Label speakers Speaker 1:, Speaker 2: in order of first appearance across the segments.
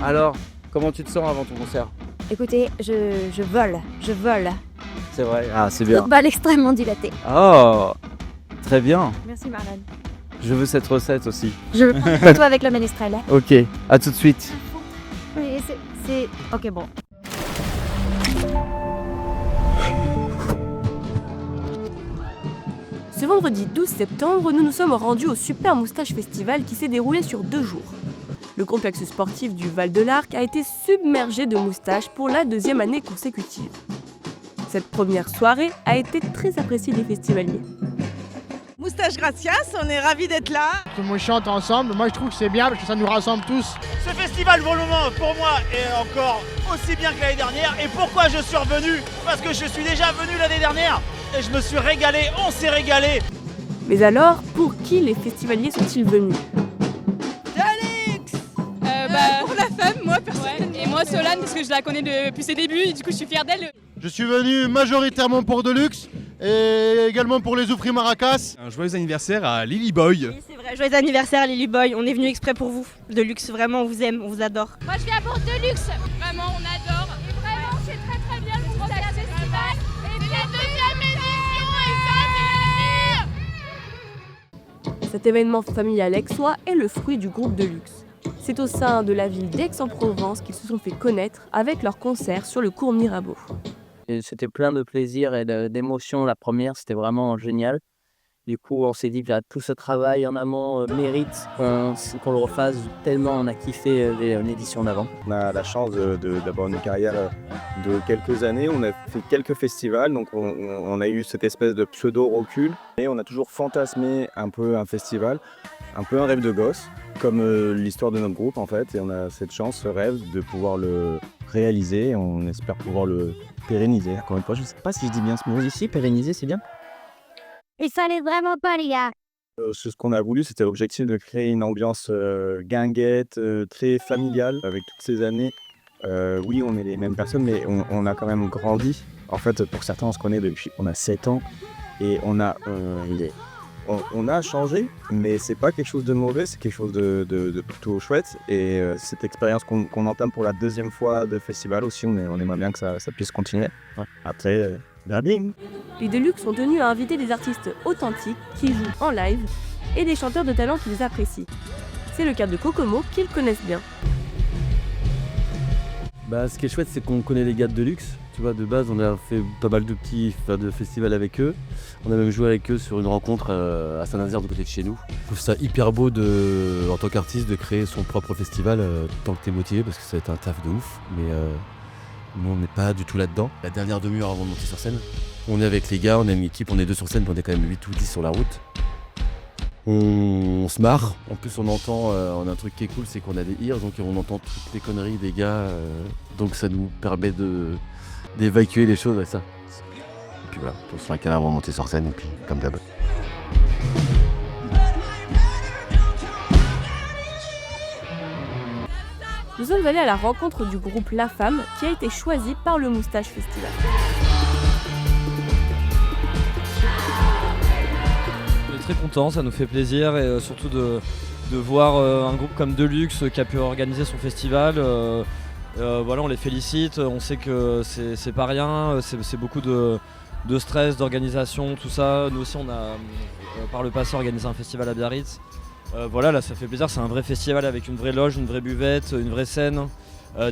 Speaker 1: Alors, comment tu te sens avant ton concert?
Speaker 2: Écoutez, je vole.
Speaker 1: C'est vrai? Ah, c'est bien.
Speaker 2: Toute balle extrêmement dilatée.
Speaker 1: Oh, très bien.
Speaker 2: Merci Marlène.
Speaker 1: Je veux cette recette aussi.
Speaker 2: Je veux prendre une photo avec le ménestrel.
Speaker 1: Ok, à tout de suite.
Speaker 2: Oui, c'est... Ok, bon.
Speaker 3: Ce vendredi 12 septembre, nous nous sommes rendus au Super Moustache Festival qui s'est déroulé sur 2 jours. Le complexe sportif du Val-de-l'Arc a été submergé de moustaches pour la 2e année consécutive. Cette première soirée a été très appréciée des festivaliers.
Speaker 4: Moustache Gracias, on est ravis d'être là.
Speaker 5: Tout le monde chante ensemble, moi je trouve que c'est bien parce que ça nous rassemble tous.
Speaker 6: Ce festival pour le moment, pour moi, est encore aussi bien que l'année dernière. Et pourquoi je suis revenu? Parce que je suis déjà venu l'année dernière et je me suis régalé, on s'est régalé.
Speaker 3: Mais alors, pour qui les festivaliers sont-ils venus?
Speaker 7: Pour la femme, moi personnellement. Ouais. Et moi Solane parce que je la connais depuis ses débuts et du coup je suis fière d'elle.
Speaker 5: Je suis venu majoritairement pour Deluxe et également pour les Oufris Maracas.
Speaker 8: Un joyeux anniversaire à Lily Boy.
Speaker 4: Oui, c'est vrai, joyeux anniversaire Lily Boy, on est venu exprès pour vous. Deluxe, vraiment, on vous aime, on vous adore.
Speaker 7: Moi je viens pour Deluxe, vraiment on adore. Et vraiment c'est très très bien le Moustache Festival. Et puis la 2e édition et ça c'est.
Speaker 3: Cet événement familial aixois est le fruit du groupe Deluxe. C'est au sein de la ville d'Aix-en-Provence qu'ils se sont fait connaître avec leur concert sur le cours Mirabeau.
Speaker 1: Et c'était plein de plaisir et d'émotions. La première, c'était vraiment génial. Du coup, on s'est dit que tout ce travail en amont mérite qu'on le refasse tellement on a kiffé l'édition d'avant.
Speaker 9: On a la chance d'avoir une carrière de quelques années. On a fait quelques festivals, donc on a eu cette espèce de pseudo-recul. Et on a toujours fantasmé un peu un festival, un peu un rêve de gosse, comme l'histoire de notre groupe en fait. Et on a cette chance, ce rêve de pouvoir le réaliser. On espère pouvoir le pérenniser. Encore une fois, je ne sais pas si je dis bien ce mot ici, pérenniser, c'est bien.
Speaker 2: Il fallait vraiment pas, les gars.
Speaker 9: Ce qu'on a voulu, c'était l'objectif de créer une ambiance guinguette, très familiale avec toutes ces années. Oui, on est les mêmes personnes, mais on a quand même grandi. En fait, pour certains, on se connaît depuis qu'on a 7 ans et on a changé, mais c'est pas quelque chose de mauvais, c'est quelque chose de plutôt chouette. Et cette expérience qu'on entame pour la 2e fois de festival aussi, on aimerait bien que ça puisse continuer. Ouais. Après, bing.
Speaker 3: Les Deluxe sont tenus à inviter des artistes authentiques qui jouent en live et des chanteurs de talent qu'ils apprécient. C'est le cas de Kokomo qu'ils connaissent bien.
Speaker 10: Ce qui est chouette, c'est qu'on connaît les gars de Deluxe. Tu vois, de base, on a fait pas mal de petits de festivals avec eux. On a même joué avec eux sur une rencontre à Saint-Nazaire, de côté de chez nous. Je trouve ça hyper beau en tant qu'artiste de créer son propre festival tant que t'es motivé, parce que ça va être un taf de ouf. Mais nous, on n'est pas du tout là-dedans. La dernière demi-heure avant de monter sur scène, on est avec les gars, on a une équipe, on est 2 sur scène, puis on est quand même 8 ou 10 sur la route. On se marre. En plus, on a un truc qui est cool, c'est qu'on a des ears, donc on entend toutes les conneries des gars. Donc ça nous permet d'évacuer les choses avec ça. Et puis voilà, on se fait un câlin avant de monter sur scène, et puis comme d'hab.
Speaker 3: Nous sommes allés à la rencontre du groupe La Femme qui a été choisi par le Moustache Festival.
Speaker 11: On est très contents, ça nous fait plaisir et surtout de voir un groupe comme Deluxe qui a pu organiser son festival. Voilà, on les félicite, on sait que c'est pas rien, c'est beaucoup de stress, d'organisation, tout ça. Nous aussi on a par le passé organisé un festival à Biarritz. Voilà, là ça fait plaisir, c'est un vrai festival avec une vraie loge, une vraie buvette, une vraie scène,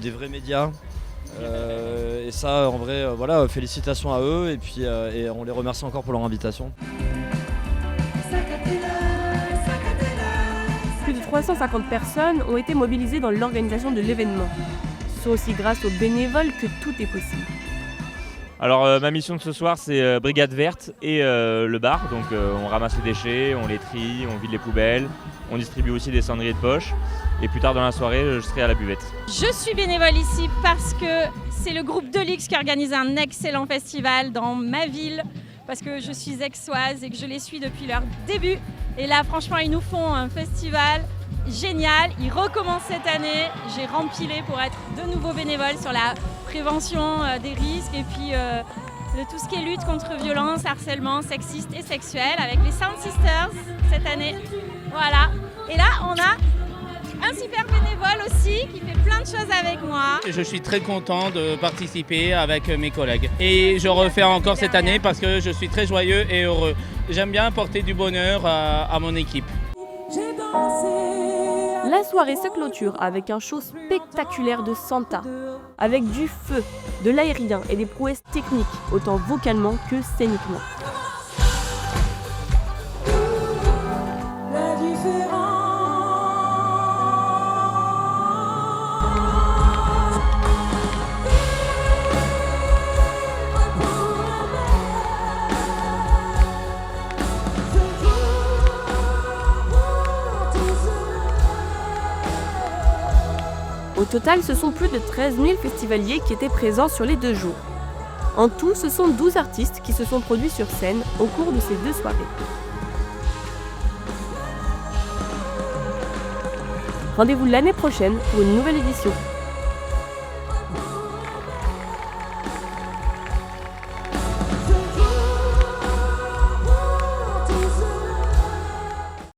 Speaker 11: des vrais médias. Et ça en vrai, voilà, félicitations à eux et puis et on les remercie encore pour leur invitation.
Speaker 3: Plus de 350 personnes ont été mobilisées dans l'organisation de l'événement. C'est aussi grâce aux bénévoles que tout est possible.
Speaker 12: Alors ma mission de ce soir c'est Brigade Verte et le bar, donc on ramasse les déchets, on les trie, on vide les poubelles, on distribue aussi des cendriers de poche et plus tard dans la soirée je serai à la buvette.
Speaker 7: Je suis bénévole ici parce que c'est le groupe Deluxe qui organise un excellent festival dans ma ville, parce que je suis aixoise et que je les suis depuis leur début. Et là franchement ils nous font un festival génial, ils recommencent cette année. J'ai rempilé pour être de nouveau bénévole sur la prévention des risques et puis de tout ce qui est lutte contre violence, harcèlement sexiste et sexuel avec les Sound Sisters cette année. Voilà. Et là on a un super bénévole bénévole aussi qui fait plein de choses avec moi.
Speaker 13: Je suis très content de participer avec mes collègues. Et je refais encore cette année parce que je suis très joyeux et heureux. J'aime bien apporter du bonheur à mon équipe.
Speaker 3: La soirée se clôture avec un show spectaculaire de Santa, avec du feu, de l'aérien et des prouesses techniques, autant vocalement que scéniquement. Au total, ce sont plus de 13 000 festivaliers qui étaient présents sur les 2 jours. En tout, ce sont 12 artistes qui se sont produits sur scène au cours de ces 2 soirées. Rendez-vous l'année prochaine pour une nouvelle édition.